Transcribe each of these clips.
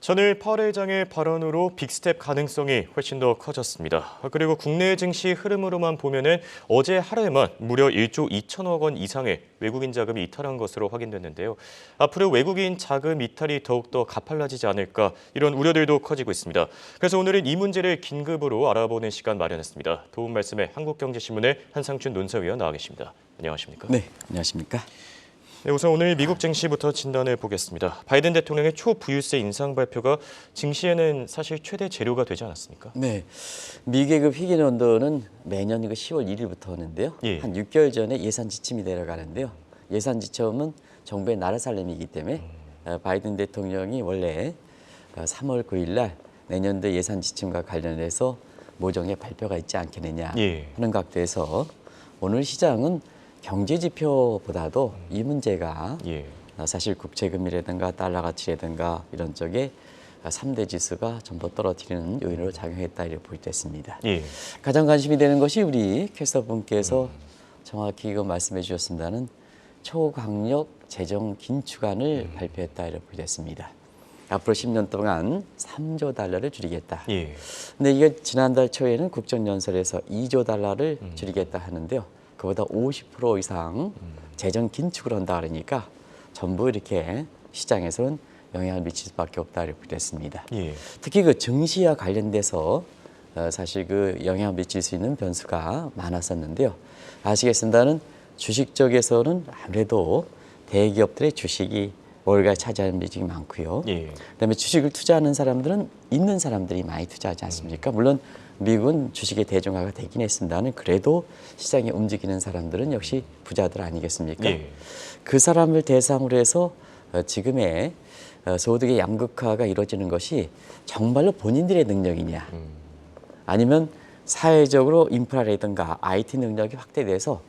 전일 파월 회장의 발언으로 빅스텝 가능성이 훨씬 더 커졌습니다. 그리고 국내 증시 흐름으로만 보면은 어제 하루에만 무려 1조 2천억 원 이상의 외국인 자금이 이탈한 것으로 확인됐는데요. 앞으로 외국인 자금 이탈이 더욱더 가팔라지지 않을까 이런 우려들도 커지고 있습니다. 그래서 오늘은 이 문제를 긴급으로 알아보는 시간 마련했습니다. 도움 말씀에 한국경제신문의 한상춘 논설위원 나와 계십니다. 안녕하십니까? 네, 안녕하십니까? 네, 우선 오늘 미국 증시부터 진단해 보겠습니다. 바이든 대통령의 초부유세 인상 발표가 증시에는 사실 최대 재료가 되지 않았습니까? 네, 미계급 희귀 연도는 매년 10월 1일부터 하는데요. 예. 한 6개월 전에 예산 지침이 내려가는데요. 예산 지침은 정부의 나라 살림이기 때문에 바이든 대통령이 원래 3월 9일 날 내년도 예산 지침과 관련해서 모종의 발표가 있지 않겠느냐 하는 각도에서 오늘 시장은 경제 지표보다도 이 문제가 사실 국채금리라든가 달러 가치라든가 이런 쪽에 3대 지수가 좀 더 떨어뜨리는 요인으로 작용했다 이렇게 볼 때 있습니다. 가장 관심이 되는 것이 우리 캐스터분께서 정확히 이거 말씀해 주셨습니다는 초강력 재정 긴축안을 발표했다 이렇게 볼 때 있습니다. 앞으로 10년 동안 3조 달러를 줄이겠다. 근데 이게 지난달 초에는 국정연설에서 2조 달러를 줄이겠다 하는데요. 그보다 50% 이상 재정 긴축을 한다 그러니까 전부 이렇게 시장에서는 영향을 미칠 수밖에 없다 이렇게 됐습니다. 특히 그 증시와 관련돼서 사실 그 영향을 미칠 수 있는 변수가 많았었는데요. 아시겠습니다는 주식 쪽에서는 아무래도 대기업들의 주식이 월가에 차지하는 비중이 많고요. 그다음에 주식을 투자하는 사람들은 있는 사람들이 많이 투자하지 않습니까? 물론 미국은 주식의 대중화가 되긴 했습니다는 그래도 시장에 움직이는 사람들은 역시 부자들 아니겠습니까? 그 사람을 대상으로 해서 지금의 소득의 양극화가 이루어지는 것이 정말로 본인들의 능력이냐 아니면 사회적으로 인프라라든가 IT 능력이 확대돼서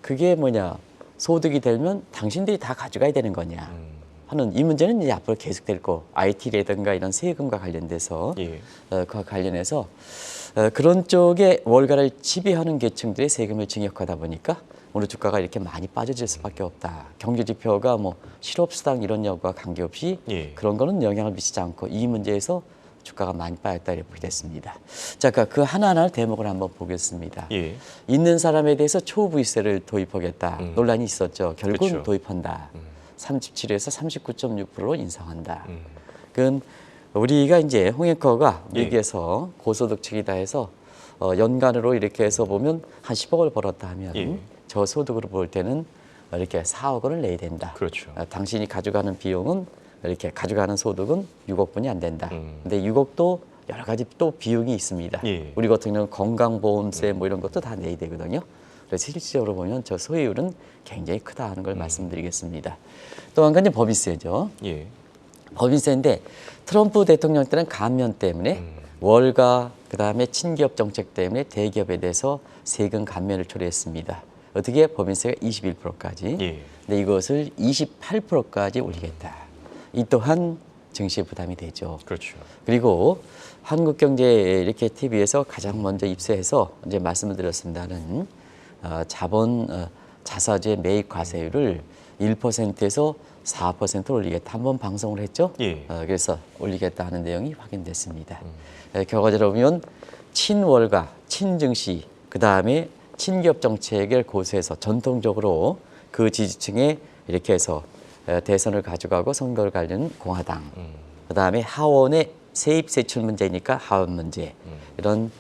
그게 뭐냐 소득이 되면 당신들이 다 가져가야 되는 거냐 하는 이 문제는 이제 앞으로 계속될 거 IT라든가 이런 세금과 관련돼서 그와 관련해서 그런 쪽에 월가를 지배하는 계층들의 세금을 증액하다 보니까 오늘 주가가 이렇게 많이 빠져질 수밖에 없다. 경제 지표가 뭐 실업수당 이런 여부와 관계없이 그런 거는 영향을 미치지 않고 이 문제에서 주가가 많이 빠졌다 이렇게 됐습니다. 자, 그 하나하나 대목을 한번 보겠습니다. 있는 사람에 대해서 초부유세를 도입하겠다 논란이 있었죠. 결국은 그렇죠. 도입한다. 37에서 39.6%로 인상한다. 그건 우리가 이제 홍익커가 미국에서 고소득층이다 해서 연간으로 이렇게 해서 보면 한 10억을 벌었다 하면 저소득으로 볼 때는 이렇게 4억 원을 내야 된다. 그렇죠. 당신이 가져가는 비용은 이렇게 가져가는 소득은 6억뿐이 안 된다. 근데 6억도 여러 가지 또 비용이 있습니다. 우리 같은 경우는 건강보험세 뭐 이런 것도 다 내야 되거든요. 그래서 실질적으로 보면 저 소유율은 굉장히 크다 하는 걸 말씀드리겠습니다. 또 한 가지 법인세죠. 법인세인데 트럼프 대통령 때는 감면 때문에 월가 그다음에 친기업 정책 때문에 대기업에 대해서 세금 감면을 초래했습니다. 어떻게 법인세가 21%까지. 근데 이것을 28%까지 올리겠다. 이 또한 증시에 부담이 되죠. 그렇죠. 그리고 한국경제 이렇게 TV에서 가장 먼저 입수해서 이제 말씀을 드렸습니다는 자본 자사주의 매입 과세율을 1%에서 4% 올리겠다. 한번 방송을 했죠. 그래서 올리겠다 하는 내용이 확인됐습니다. 결과적으로 보면 친월가, 친증시, 그다음에 친기업 정책을 고수해서 전통적으로 그 지지층에 이렇게 해서 대선을 가져가고 선거를 가려는 공화당, 그다음에 하원의 세입 세출 문제니까 하원 문제, 이런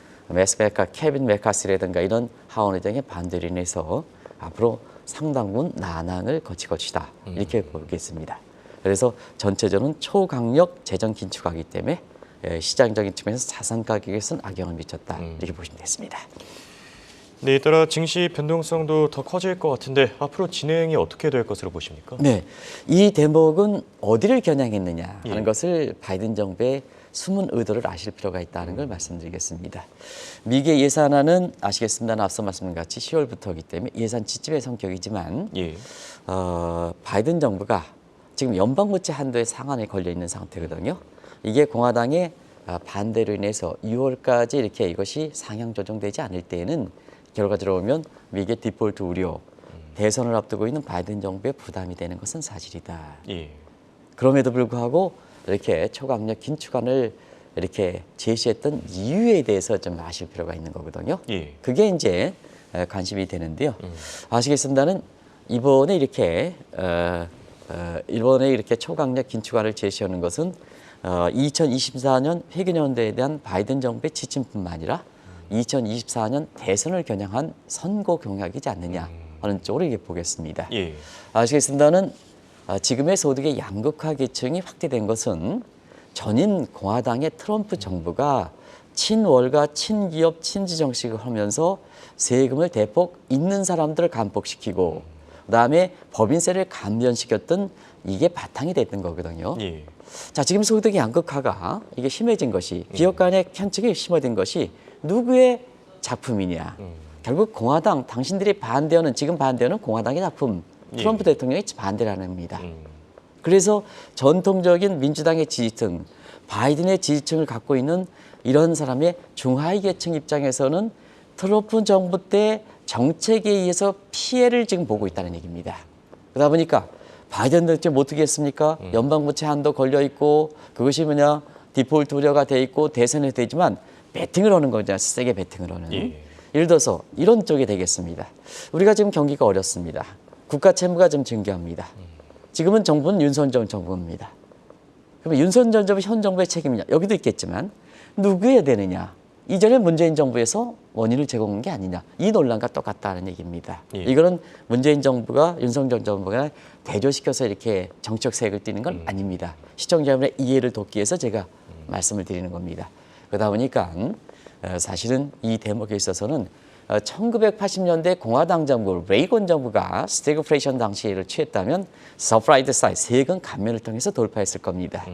케빈 메카시라든가 이런 하원 의장의 반대로 인해서 앞으로 상당 부분 난항을 거칠 것이다. 이렇게 보겠습니다. 그래서 전체적으로는 초강력 재정 긴축하기 때문에 시장적인 측면에서 자산 가격에서는 악영향을 미쳤다. 이렇게 보시면 되겠습니다. 네, 따라 증시 변동성도 더 커질 것 같은데 앞으로 진행이 어떻게 될 것으로 보십니까? 네, 이 대목은 어디를 겨냥했느냐 하는 것을 바이든 정부의 숨은 의도를 아실 필요가 있다는 걸 말씀드리겠습니다. 미국의 예산안은 아시겠습니다는 앞서 말씀드린 같이 10월부터이기 때문에 예산 지침의 성격이지만 바이든 정부가 지금 연방부채 한도의 상한에 걸려 있는 상태거든요. 이게 공화당의 반대로 인해서 6월까지 이렇게 이것이 상향 조정되지 않을 때에는 결과적으로 보면 미국의 디폴트 우려, 대선을 앞두고 있는 바이든 정부의 부담이 되는 것은 사실이다. 그럼에도 불구하고 이렇게 초강력 긴축안을 이렇게 제시했던 이유에 대해서 좀 아실 필요가 있는 거거든요. 예. 그게 이제 관심이 되는데요. 아시겠습니다는 이번에 이렇게 초강력 긴축안을 제시하는 것은 2024년 회계연도에 대한 바이든 정부의 지침뿐만 아니라 2024년 대선을 겨냥한 선거 공약이지 않느냐 하는 쪽으로 이게 보겠습니다. 예. 아시겠습니다는 지금의 소득의 양극화 계층이 확대된 것은 전임 공화당의 트럼프 정부가 친월가, 친기업, 친지 정책을 하면서 세금을 대폭 있는 사람들을 감폭시키고 그다음에 법인세를 감면시켰던 이게 바탕이 됐던 거거든요. 예. 자, 지금 소득의 양극화가 이게 심해진 것이 기업 간의 편측이 심화된 것이 누구의 작품이냐? 결국 공화당 당신들이 반대하는 지금 반대하는 공화당의 작품 트럼프 대통령이 반대라는 겁니다. 그래서 전통적인 민주당의 지지층, 바이든의 지지층을 갖고 있는 이런 사람의 중하위 계층 입장에서는 트럼프 정부 때 정책에 의해서 피해를 지금 보고 있다는 얘기입니다. 그러다 보니까 바이든 대통령 어떻게 했습니까? 연방부채 한도 걸려 있고 그것이 뭐냐 디폴트 우려가 돼 있고 대선에 되지만 베팅을 하는 거죠. 세게 베팅을 하는. 예. 예를 들어서 이런 쪽이 되겠습니다. 우리가 지금 경기가 어렵습니다. 국가 채무가 좀 증가합니다. 지금은 정부는 윤석열 정부입니다. 그러면 윤석열 정부 현 정부의 책임이냐? 여기도 있겠지만 누구에 되느냐? 이전에 문재인 정부에서 원인을 제공한 게 아니냐? 이 논란과 똑같다는 얘기입니다. 예. 이거는 문재인 정부가 윤석열 정부가 대조시켜서 이렇게 정책 색을 띠는 건 아닙니다. 시청자 여러분의 이해를 돕기 위해서 제가 말씀을 드리는 겁니다. 그러다 보니까 사실은 이 대목에 있어서는 1980년대 공화당 정부, 레이건 정부가 스태그플레이션 당시를 취했다면 서프라이드 사이드, 세금 감면을 통해서 돌파했을 겁니다.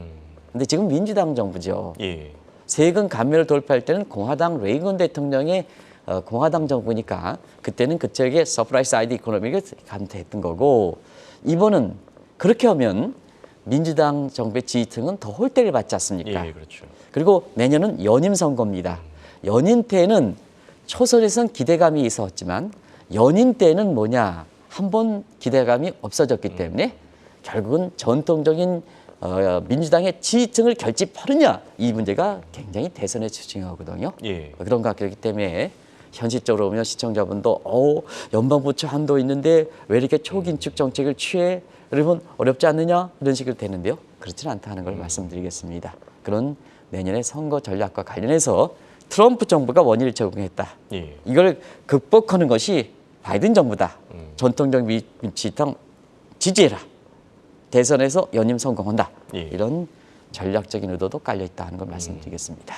근데 지금 민주당 정부죠. 예. 세금 감면을 돌파할 때는 공화당 레이건 대통령의 공화당 정부니까 그때는 그쪽에 서프라이즈 사이드 이코노미가 감퇴했던 거고 이번은 그렇게 하면 민주당 정부의 지지층은 더 홀대를 받지 않습니까? 예, 그렇죠. 그리고 내년은 연임 선거입니다. 연임 때는 초선에선 기대감이 있었지만 연임 때는 뭐냐 한 번 기대감이 없어졌기 때문에 결국은 전통적인 민주당의 지지층을 결집하느냐 이 문제가 굉장히 대선에 집중하거든요. 예. 그런 것 같기 때문에 현실적으로 보면 시청자분도 연방부채 한도 있는데 왜 이렇게 초긴축 정책을 취해? 여러분 어렵지 않느냐 이런 식으로 되는데요. 그렇지는 않다는 걸 말씀드리겠습니다. 그런 내년의 선거 전략과 관련해서 트럼프 정부가 원인을 제공했다. 예. 이걸 극복하는 것이 바이든 정부다. 전통적 민주당 지지해라. 대선에서 연임 성공한다. 예. 이런 전략적인 의도도 깔려 있다는 걸 말씀드리겠습니다.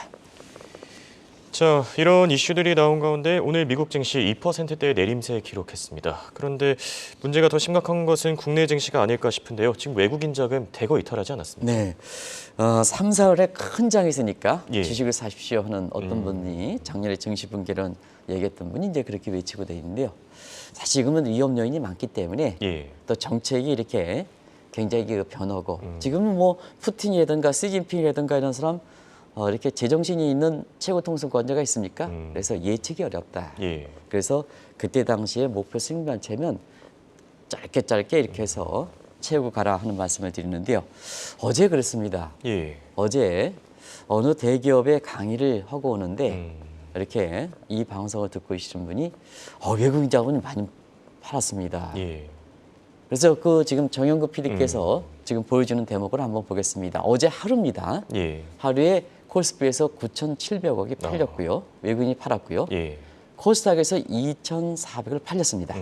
자, 이런 이슈들이 나온 가운데 오늘 미국 증시 2%대의 내림세 기록했습니다. 그런데 문제가 더 심각한 것은 국내 증시가 아닐까 싶은데요. 지금 외국인 자금 대거 이탈하지 않았습니까? 네, 3, 4월에 큰 장이 있으니까 예. 주식을 사십시오 하는 어떤 분이 작년에 증시 붕괴론 얘기했던 분이 이제 그렇게 외치고 돼 있는데요. 사실 지금은 위험 요인이 많기 때문에 예. 또 정책이 이렇게 굉장히 변하고 지금은 뭐 푸틴이라든가 시진핑이라든가 이런 사람 이렇게 제정신이 있는 최고 통수권자가 있습니까? 그래서 예측이 어렵다. 예. 그래서 그때 당시에 목표 수익만 채면 짧게 이렇게 해서 채우고 가라 하는 말씀을 드리는데요. 어제 그랬습니다. 예. 어제 어느 대기업에 강의를 하고 오는데 이렇게 이 방송을 듣고 계시는 분이 외국인 자본이 많이 팔았습니다. 예. 그래서 그 지금 정영국 PD께서 지금 보여주는 대목을 한번 보겠습니다. 어제 하루입니다. 예. 하루에 코스피에서 9,700억이 팔렸고요. 외국인이 팔았고요. 예. 코스닥에서 2,400을 팔렸습니다.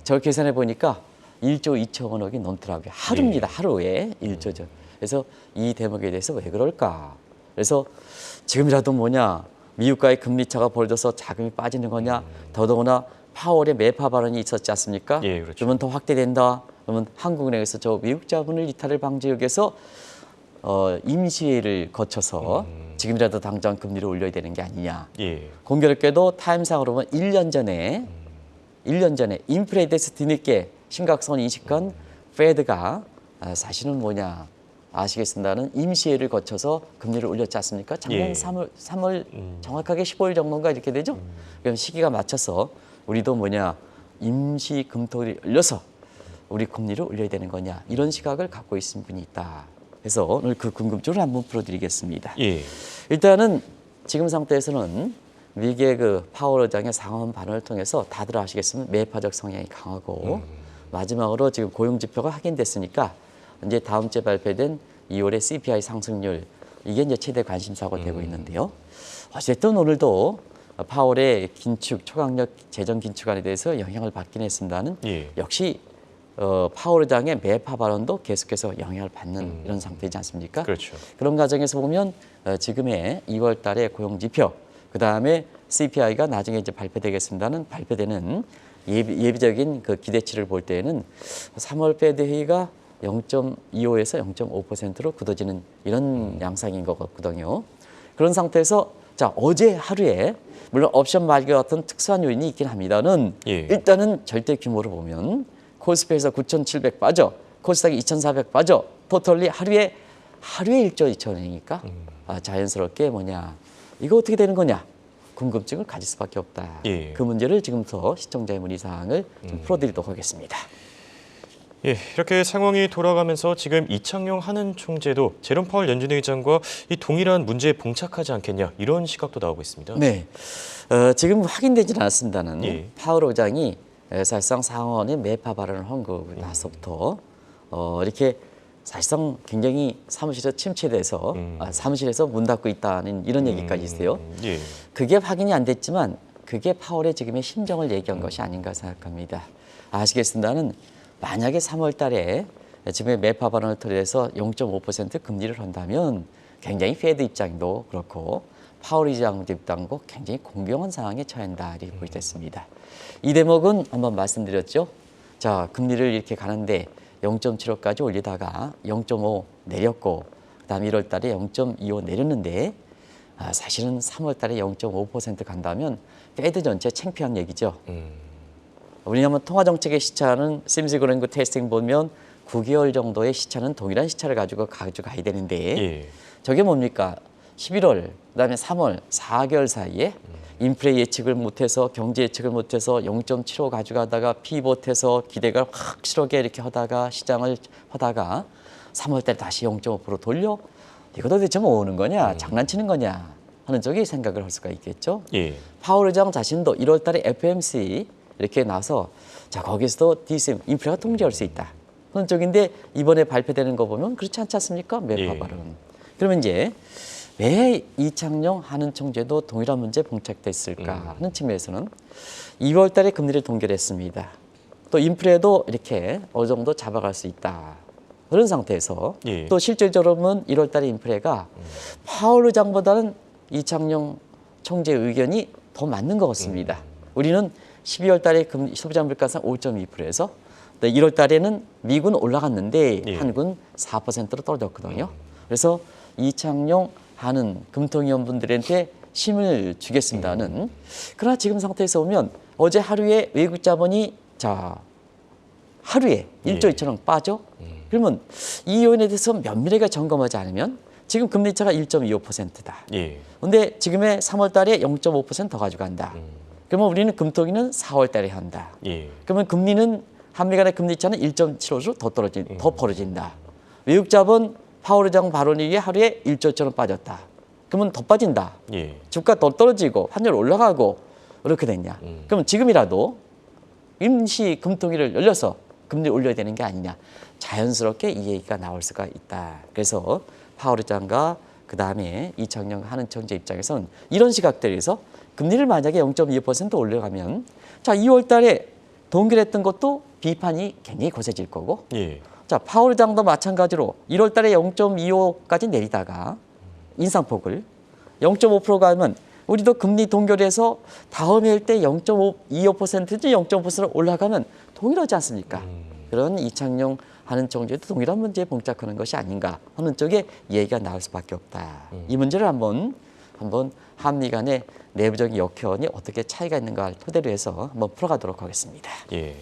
저 계산해 보니까 1조 2천억이 넘더라고요. 하루입니다. 하루에 1조죠. 그래서 이 대목에 대해서 왜 그럴까? 그래서 지금이라도 뭐냐? 미국과의 금리 차가 벌어져서 자금이 빠지는 거냐? 더더구나 파월의 매파 발언이 있었지 않습니까? 예, 그렇죠. 그러면 더 확대된다. 그러면 한국은행에서 저 미국 자본을 이탈을 방지하기 위해서 임시회를 거쳐서 지금이라도 당장 금리를 올려야 되는 게 아니냐. 예. 공교롭게도 타임상으로 보면 1년 전에 인플레에 대해서 뒤늦게 심각성을 인식한 페드가 사실은 뭐냐 아시겠습니다는 임시회를 거쳐서 금리를 올렸지 않습니까? 작년 예. 3월 정확하게 15일 정도인가 이렇게 되죠. 그럼 시기가 맞춰서 우리도 뭐냐 임시 금토를 올려서 우리 금리를 올려야 되는 거냐 이런 시각을 갖고 있는 분이 있다. 해서 오늘 그 궁금증을 한번 풀어드리겠습니다. 예. 일단은 지금 상태에서는 미국의 그 파월 의장의 상원 발언을 통해서 다들 아시겠지만 매파적 성향이 강하고 마지막으로 지금 고용 지표가 확인됐으니까 이제 다음 주에 발표된 2월의 CPI 상승률 이게 이제 최대 관심사가 되고 있는데요. 어쨌든 오늘도 파월의 긴축 초강력 재정 긴축안에 대해서 영향을 받긴 했습니다는 예. 역시 파월 의장의 매파 발언도 계속해서 영향을 받는 이런 상태이지 않습니까? 그렇죠. 그런 과정에서 보면 지금의 2월 달의 고용 지표, 그 다음에 CPI가 나중에 이제 발표되겠습니다는 발표되는 예비적인 그 기대치를 볼 때에는 3월 페드 회의가 0.25에서 0.5%로 굳어지는 이런 양상인 것 같거든요. 그런 상태에서 자 어제 하루에 물론 옵션 말기와 같은 특수한 요인이 있긴 합니다는 예. 일단은 절대 규모로 보면 코스피에서 9,700 빠져, 코스닥이 2,400 빠져, 토탈리 하루에 1조 2천원이니까 자연스럽게 뭐냐 이거 어떻게 되는 거냐 궁금증을 가질 수밖에 없다. 예. 그 문제를 지금부터 시청자의 문의사항을 좀 풀어드리도록 하겠습니다. 예, 이렇게 상황이 돌아가면서 지금 이창용 한은 총재도 제롬 파월 연준 의장과 이 동일한 문제에 봉착하지 않겠냐 이런 시각도 나오고 있습니다. 네, 지금 확인되지는 않았습니다는 예. 파월 의장이 사실상 상원의 매파 발언을 한 거고 나서부터 이렇게 사실상 굉장히 사무실에서 침체돼서 사무실에서 문 닫고 있다는 이런 얘기까지 있어요. 예. 그게 확인이 안 됐지만 그게 파월의 지금의 심정을 얘기한 것이 아닌가 생각합니다. 아시겠습니다는 만약에 3월 달에 지금의 매파 발언을 토대해서 0.5% 금리를 한다면 굉장히 페드 입장도 그렇고 파월 의장 입장도 굉장히 공평한 상황에 처한다 이렇게 보여졌습니다. 이 대목은 한번 말씀드렸죠. 자 금리를 이렇게 가는데 0.75까지 올리다가 0.5 내렸고 그다음 1월 달에 0.25 내렸는데 사실은 3월 달에 0.5% 간다면 페드 전체 창피한 얘기죠. 왜냐하면 통화정책의 시차는 심스 그랭크 테스팅 보면 9개월 정도의 시차는 동일한 시차를 가져가야 되는데 예. 저게 뭡니까? 11월, 그다음에 3월, 4개월 사이에 인플레 예측을 못해서 경제 예측을 못해서 0.75 가져가다가 피봇해서 기대가 확실하게 이렇게 하다가 시장을 하다가 3월 달에 다시 0.5% 돌려? 이거 도대체 뭐 오는 거냐? 장난치는 거냐? 하는 쪽이 생각을 할 수가 있겠죠. 예. 파월 의장 자신도 1월 달에 FOMC 이렇게 나서 자 거기서도 DCM 인플레가 통제할 수 있다. 그런 쪽인데 이번에 발표되는 거 보면 그렇지 않지 않습니까? 매파 발언. 그러면 이제 왜 이창용 한은 총재도 동일한 문제에 봉착됐을까 하는 측면에서는 2월 달에 금리를 동결했습니다. 또 인플레도 이렇게 어느 정도 잡아갈 수 있다. 그런 상태에서 예. 또 실질적으로 보면 1월 달에 인플레가 파월 의장보다는 이창용 총재의 의견이 더 맞는 것 같습니다. 우리는 12월 달에 소비자 물가상 5.2%에서 1월 달에는 미국은 올라갔는데 예. 한국은 4%로 떨어졌거든요. 그래서 이창용 한은 금통위원분들한테 힘을 주겠습니다는 그러나 지금 상태에서 보면 어제 하루에 외국 자본이 자 하루에 1조 2천억 빠져 그러면 이 요인에 대해서 면밀하게 점검하지 않으면 지금 금리 차가 1.25%다. 예. 근데 지금의 3월 달에 0.5% 더 가져간다. 그러면 우리는 금통위는 4월 달에 한다. 예. 그러면 금리는 한미 간의 금리 차는 1.75로 더 벌어진다. 외국 자본 파월 의장 발언 이후에 하루에 1조처럼 빠졌다. 그러면 더 빠진다. 예. 주가 더 떨어지고 환율 올라가고 이렇게 됐냐. 그럼 지금이라도 임시 금통위를 열려서 금리 올려야 되는 게 아니냐. 자연스럽게 이 얘기가 나올 수가 있다. 그래서 파월 의장과 그다음에 이창용 한은 총재 입장에서는 이런 시각들에서 금리를 만약에 0.25% 올려가면 자 2월 달에 동결했던 것도 비판이 굉장히 거세질 거고 예. 자 파월 의장도 마찬가지로 1월 달에 0.25까지 내리다가 인상폭을 0.5% 가면 우리도 금리 동결해서 다음 해일 때 0.25%지 0.5% 올라가면 동일하지 않습니까? 그런 이창용 한은 총재도 동일한 문제에 봉착하는 것이 아닌가 하는 쪽에 얘기가 나올 수밖에 없다. 이 문제를 한번 한미 간의 내부적인 역현이 어떻게 차이가 있는가를 토대로 해서 한번 풀어가도록 하겠습니다. 예.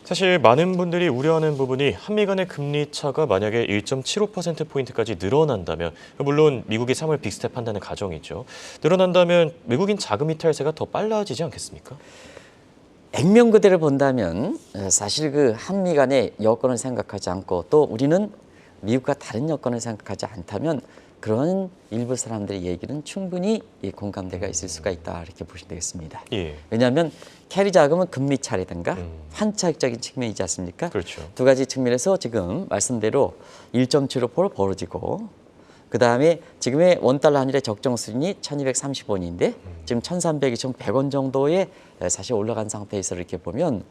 사실 많은 분들이 우려하는 부분이 한미 간의 금리 차가 만약에 1.75%포인트까지 늘어난다면 물론 미국이 3월 빅스텝 한다는 가정이죠. 늘어난다면 외국인 자금 이탈세가 더 빨라지지 않겠습니까? 액면 그대로 본다면 사실 그 한미 간의 여건을 생각하지 않고 또 우리는 미국과 다른 여건을 생각하지 않다면 그런 일부 사람들의 얘기는 충분히 공감대가 있을 수가 있다 이렇게 보시면 되겠습니다. 예. 왜냐하면 캐리 자금은 금리 차례든가 환차익적인 측면이지 않습니까? 그렇죠. 두 가지 측면에서 지금 말씀대로 1.75% 벌어지고 그다음에 지금의 원달러 환율의 적정 수준이 1230원인데 지금 1300이 100원 정도에 사실 올라간 상태에서 이렇게 보면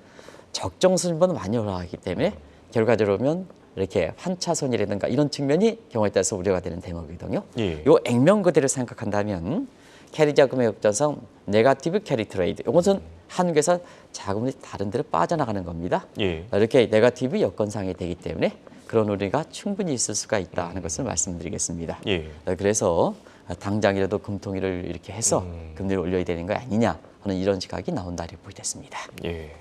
적정 수준보다 많이 올라가기 때문에 결과적으로 보면 이렇게 환차손이라든가 이런 측면이 경우에 따라서 우려가 되는 대목이거든요. 예. 요 액면 그대로 생각한다면 캐리 자금의 역전상 네거티브 캐리 트레이드. 이것은 한국에서 자금이 다른 데로 빠져나가는 겁니다. 예. 이렇게 네거티브 여건상이 되기 때문에 그런 우려가 충분히 있을 수가 있다는 것을 말씀드리겠습니다. 예. 그래서 당장이라도 금통위를 이렇게 해서 금리를 올려야 되는 거 아니냐 하는 이런 시각이 나온다 이렇게 보겠습니다. 예.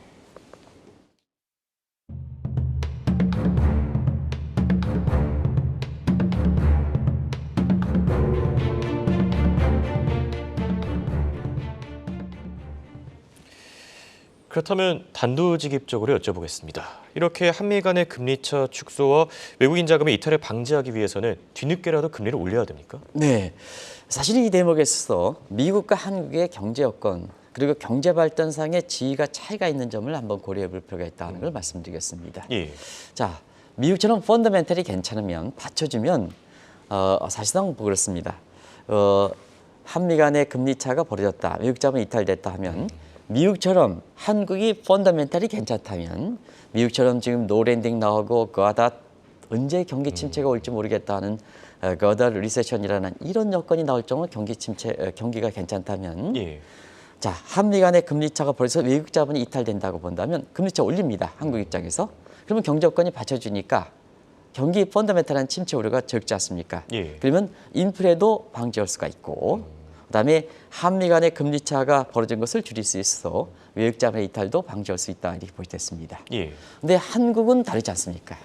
그렇다면 단도직입적으로 여쭤보겠습니다. 이렇게 한미 간의 금리차 축소와 외국인 자금의 이탈을 방지하기 위해서는 뒤늦게라도 금리를 올려야 됩니까? 네, 사실 이 대목에 있어서 미국과 한국의 경제 여건 그리고 경제 발전상의 지위가 차이가 있는 점을 한번 고려해 볼 필요가 있다는 걸 말씀드리겠습니다. 예. 자, 미국처럼 펀더멘털이 괜찮으면 받쳐주면 사실상 뭐 그렇습니다. 한미 간의 금리 차가 벌어졌다, 미국 자본이 이탈됐다 하면 미국처럼 한국이 펀더멘털이 괜찮다면 미국처럼 지금 노랜딩 나오고 그하다 언제 경기 침체가 올지 모르겠다 하는 거다 리세션이라는 이런 여건이 나올 정도로 경기가 괜찮다면 예. 자, 한미 간의 금리 차가 벌써 외국 자본이 이탈된다고 본다면 금리 차 올립니다. 한국 입장에서. 그러면 경제 여건이 받쳐주니까 경기 펀더멘털한 침체 우려가 적지 않습니까? 예. 그러면 인플레도 방지할 수가 있고 그다음에 한미 간의 금리 차가 벌어진 것을 줄일 수 있어 외국 자본의 이탈도 방지할 수 있다 이렇게 보겠습니다. 예. 근데 한국은 다르지 않습니까?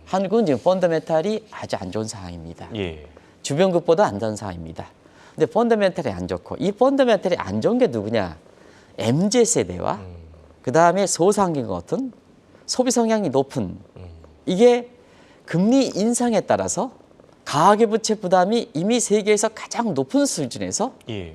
한국은 지금 펀더멘털이 아주 안 좋은 상황입니다. 예. 주변국보다 안 좋은 상황입니다. 근데 펀더멘털이 안 좋고 이 펀더멘털이 안 좋은 게 누구냐? MZ 세대와 그다음에 소상공인 같은 소비 성향이 높은 이게 금리 인상에 따라서 가계부채 부담이 이미 세계에서 가장 높은 수준에서 예.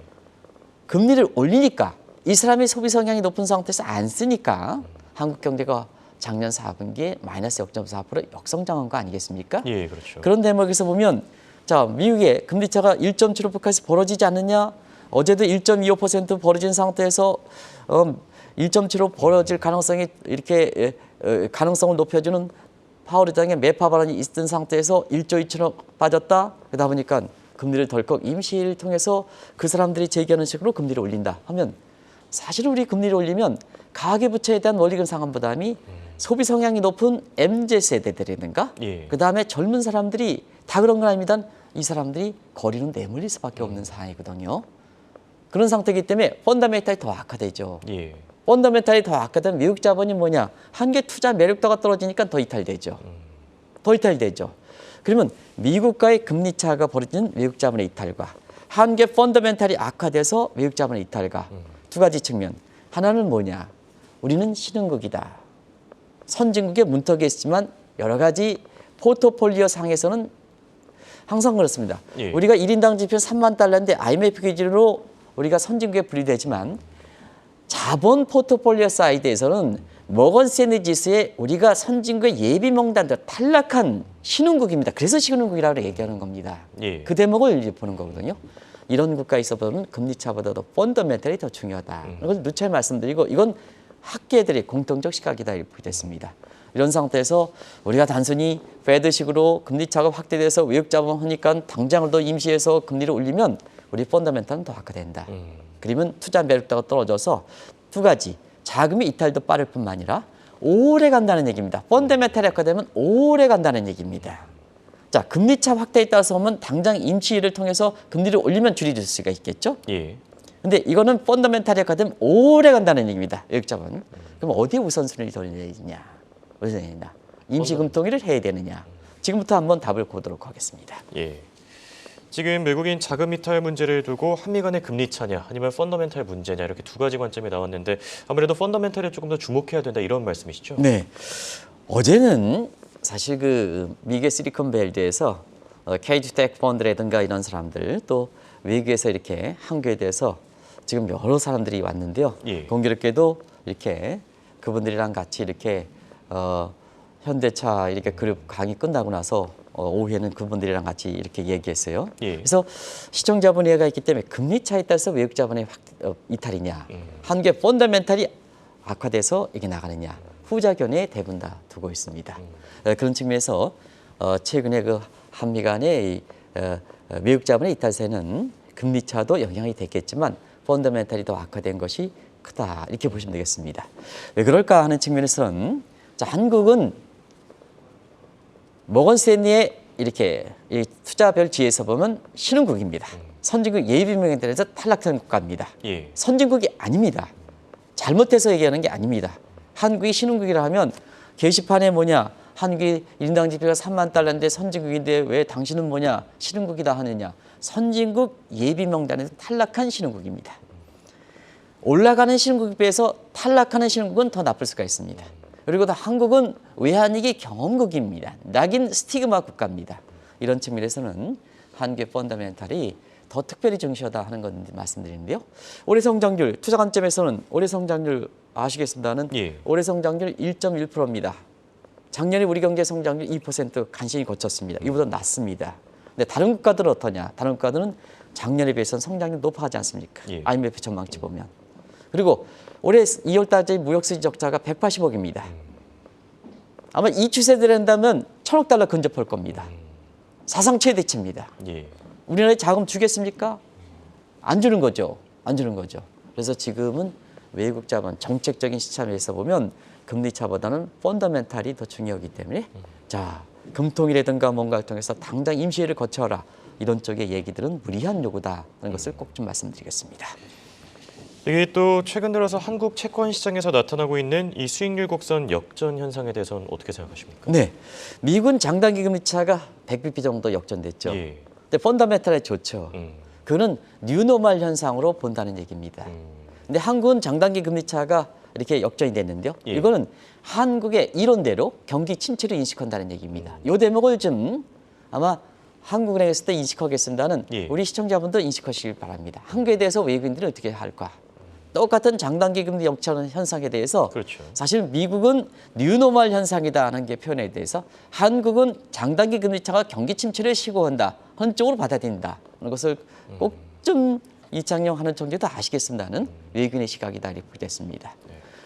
금리를 올리니까 이 사람이 소비 성향이 높은 상태에서 안 쓰니까 한국 경제가 작년 4분기에 마이너스 0.4% 역성장한 거 아니겠습니까? 예, 그렇죠. 그런 대목에서 보면 자, 미국의 금리 차가 1.75%까지 벌어지지 않느냐? 어제도 1.25% 벌어진 상태에서 1.75 벌어질 가능성이 이렇게 가능성을 높여주는 파월 의장의 매파 발언이 있던 상태에서 1조 2천억 빠졌다. 그러다 보니까 금리를 덜컥 임시를 통해서 그 사람들이 제기하는 식으로 금리를 올린다 하면 사실 우리 금리를 올리면 가계부채에 대한 원리금 상환 부담이 소비 성향이 높은 MZ 세대들이든가 예. 그다음에 젊은 사람들이 다 그런 건 아닙니다. 이 사람들이 거리는 내몰릴 수밖에 없는 상황이거든요. 그런 상태이기 때문에 펀더멘털이 더 악화되죠. 예. 펀더멘털이 더 악화되면 미국 자본이 뭐냐? 한계 투자 매력도가 떨어지니까 더 이탈되죠. 더 이탈되죠. 그러면 미국과의 금리 차가 벌어지는 미국 자본의 이탈과 한계 펀더멘털이 악화돼서 미국 자본의 이탈과 두 가지 측면. 하나는 뭐냐? 우리는 신흥국이다. 선진국의 문턱에 있지만 여러 가지 포트폴리오 상에서는 항상 그렇습니다. 예. 우리가 1인당 지표 3만 달러인데 IMF 기준으로 우리가 선진국에 분류되지만 자본 포트폴리오 사이드에서는 모건 스탠리 지수에 우리가 선진국의 예비 명단도 탈락한 신흥국입니다. 그래서 신흥국이라고 얘기하는 겁니다. 예. 그 대목을 이제 보는 거거든요. 이런 국가에서 보면 금리 차보다도 펀더멘털이 더 중요하다. 이걸 누차 말씀드리고 이건 학계들의 공통적 시각이다 이렇게 됐습니다. 이런 상태에서 우리가 단순히 페드식으로 금리 차가 확대돼서 외국 자본 하니까 당장을 더 임시해서 금리를 올리면 우리 펀더멘털은 더 악화된다. 그러면 투자 매력도가 떨어져서 두 가지 자금의 이탈도 빠를 뿐만 아니라 오래 간다는 얘기입니다. 펀더멘털이 악화되면 오래 간다는 얘기입니다. 자, 금리차 확대에 따라서 보면 당장 임시를 통해서 금리를 올리면 줄일 수가 있겠죠. 예. 근데 이거는 펀더멘털이 악화되면 오래 간다는 얘기입니다. 외국 자본. 그럼 어디에 우선순위를 돌려야 되냐? 우선이냐? 임시금통위를 해야 되느냐? 지금부터 한번 답을 보도록 하겠습니다. 예. 지금 외국인 자금 이탈 문제를 두고 한미 간의 금리 차냐 아니면 펀더멘털 문제냐 이렇게 두 가지 관점이 나왔는데 아무래도 펀더멘털에 조금 더 주목해야 된다 이런 말씀이시죠? 네. 어제는 사실 그 미국의 실리콘밸리에서 케이지텍 펀드라든가 이런 사람들 또 외국에서 이렇게 한국에 대해서 지금 여러 사람들이 왔는데요. 예. 공교롭게도 이렇게 그분들이랑 같이 이렇게 현대차 이렇게 그룹 강의 끝나고 나서 오후에는 그분들이랑 같이 이렇게 얘기했어요. 예. 그래서 시청자분 이해가 있기 때문에 금리 차에 따라서 외국 자본의 이탈이냐, 한국의 펀더멘탈이 악화돼서 이게 나가느냐, 후자 견해에 대부분 다 두고 있습니다. 그런 측면에서 최근에 그 한미 간의 외국 자본의 이탈세는 금리 차도 영향이 됐겠지만 펀더멘탈이 더 악화된 것이 크다 이렇게 보시면 되겠습니다. 왜 그럴까 하는 측면에서는 자, 한국은 모건 스탠리의 이렇게 이 투자별 지에서 보면 신흥국입니다. 선진국 예비명단에서 탈락한 국가입니다. 예. 선진국이 아닙니다. 잘못해서 얘기하는 게 아닙니다. 한국이 신흥국이라 하면 게시판에 뭐냐 한국이 인당 지표가 3만 달러인데 선진국인데 왜 당신은 뭐냐 신흥국이다 하느냐. 선진국 예비명단에서 탈락한 신흥국입니다. 올라가는 신흥국에 비해서 탈락하는 신흥국은 더 나쁠 수가 있습니다. 그리고 또 한국은 외환위기 경험국입니다. 낙인 스티그마 국가입니다. 이런 측면에서는 한국의 펀더멘탈이 더 특별히 중시하다 하는 건 말씀드리는데요. 올해 성장률, 투자 관점에서는 올해 성장률 아시겠습니다는 예. 올해 성장률 1.1%입니다. 작년에 우리 경제 성장률 2% 간신히 거쳤습니다. 이보다 낮습니다. 근데 다른 국가들은 어떠냐? 다른 국가들은 작년에 비해서는 성장률 높아하지 않습니까? 예. IMF 전망치 보면. 그리고 올해 2월 달까지 무역수지 적자가 180억입니다. 아마 이 추세대로 한다면 1,000억 달러 근접할 겁니다. 사상 최대치입니다. 예. 우리나라에 자금 주겠습니까? 안 주는 거죠. 안 주는 거죠. 그래서 지금은 외국 자본 정책적인 시점에서 보면 금리 차보다는 펀더멘탈이 더 중요하기 때문에 자 금통이라든가 뭔가를 통해서 당장 임시회를 거쳐라 이런 쪽의 얘기들은 무리한 요구다 하는 것을 꼭 좀 말씀드리겠습니다. 이게 또 최근 들어서 한국 채권 시장에서 나타나고 있는 이 수익률 곡선 역전 현상에 대해서는 어떻게 생각하십니까? 네, 미군 장단기 금리 차가 100bp 정도 역전됐죠. 예. 근데 펀더멘탈에 좋죠. 그거는 뉴노멀 현상으로 본다는 얘기입니다. 근데 한국은 장단기 금리 차가 이렇게 역전이 됐는데요. 예. 이거는 한국의 이론대로 경기 침체를 인식한다는 얘기입니다. 이 대목을 좀 아마 한국은행에서도 인식하겠습니다는 예. 우리 시청자분도 인식하시길 바랍니다. 한국에 대해서 외국인들은 어떻게 할까? 똑같은 장단기 금리 역전 현상에 대해서 그렇죠. 사실 미국은 뉴노멀 현상이다 하는 게 표현에 대해서 한국은 장단기 금리 차가 경기 침체를 시고한다. 한쪽으로 받아들인다. 하는 것을 꼭 좀 이창용 하는 총재도 아시겠습니다는 외국인의 시각이다 이렇게 됐습니다.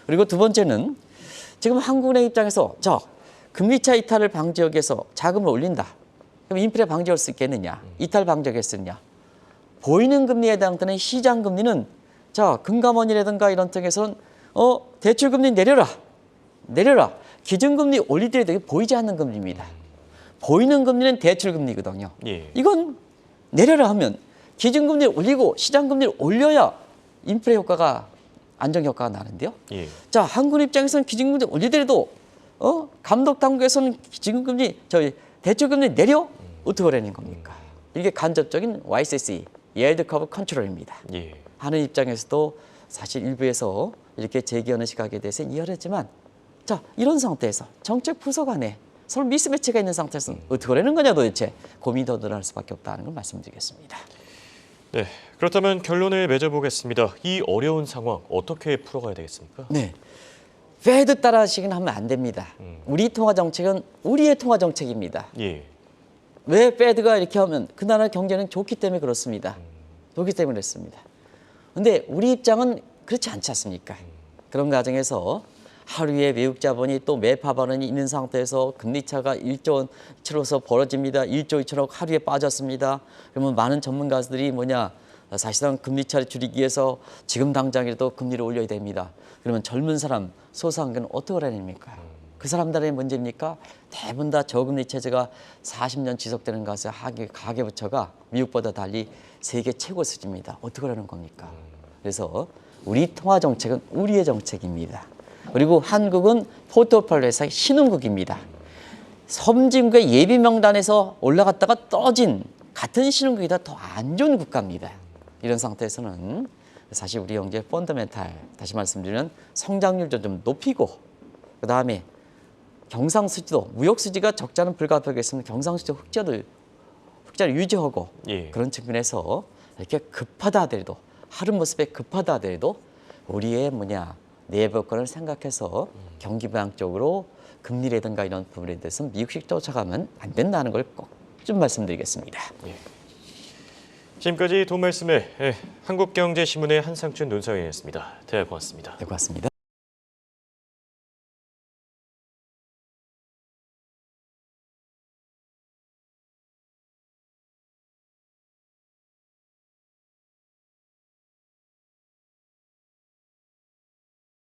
그리고 두 번째는 지금 한국은행 입장에서 저 금리차 이탈을 방지하기 위해서 자금을 올린다. 그럼 인플레 방지할 수 있겠느냐? 이탈 방지하겠느냐? 보이는 금리에 해당되는 시장 금리는 자 금감원이라든가 이런 쪽에서는 대출 금리 내려라. 기준금리 올리더라도 이게 보이지 않는 금리입니다. 보이는 금리는 대출 금리거든요. 예. 이건 내려라 하면 기준금리를 올리고 시장금리를 올려야 인플레 효과가 안정 효과가 나는데요. 예. 자 한국 입장에서는 기준금리 올리더라도 감독 당국에서는 기준금리 대출금리 내려 어떻게 하려는 겁니까? 이게 간접적인 YCC Yield Curve Control입니다. 예. 하는 입장에서도 사실 일부에서 이렇게 제기하는 시각에 대해서 이해를 했지만 자 이런 상태에서 정책 부서 간에 서로 미스매치가 있는 상태에서 어떻게 하려는 거냐 도대체 고민이 더 늘어날 수밖에 없다는 걸 말씀드리겠습니다. 네. 그렇다면 결론을 맺어보겠습니다. 이 어려운 상황 어떻게 풀어가야 되겠습니까? 네, 페드 따라하시긴 하면 안 됩니다. 우리 통화 정책은 우리의 통화 정책입니다. 예. 왜 페드가 이렇게 하면 그 나라 경제는 좋기 때문에 그렇습니다. 좋기 때문에 그렇습니다. 그런데 우리 입장은 그렇지 않지 않습니까? 그런 과정에서 하루에 외국 자본이 또 매파 발언이 있는 상태에서 금리 차가 1조 원치로서 벌어집니다. 1조 2천억 하루에 빠졌습니다. 그러면 많은 전문가들이 사실상 금리 차를 줄이기 위해서 지금 당장이라도 금리를 올려야 됩니다. 그러면 젊은 사람, 소상공인은 어떻게 해야 됩니까? 그 사람들의 문제입니까? 대부분 다 저금리 체제가 40년 지속되는 것에 가계부채가 미국보다 달리 세계 최고 수준입니다. 어떻게 하라는 겁니까? 그래서 우리 통화 정책은 우리의 정책입니다. 그리고 한국은 포트폴리오에서 신흥국입니다. 선진국의 예비 명단에서 올라갔다가 떨어진 같은 신흥국이다 더 안 좋은 국가입니다. 이런 상태에서는 사실 우리 경제 펀더멘탈 다시 말씀드리면 성장률 좀 높이고 그다음에 경상수지도 무역수지가 적자는 불가피하겠으면 경상수지 흑자를 유지하고 예. 그런 측면에서 이렇게 급하다 하더라도 하루 모습에 급하다 하더라도 우리의 내부권을 생각해서 경기 부양 쪽으로 금리라든가 이런 부분에 대해서 미국식 쫓아가면 안 된다는 걸 꼭 좀 말씀드리겠습니다. 지금까지 돈 말씀에 한국경제신문의 한상준 논설위원이었습니다. 대화 고맙습니다. 네, 고맙습니다.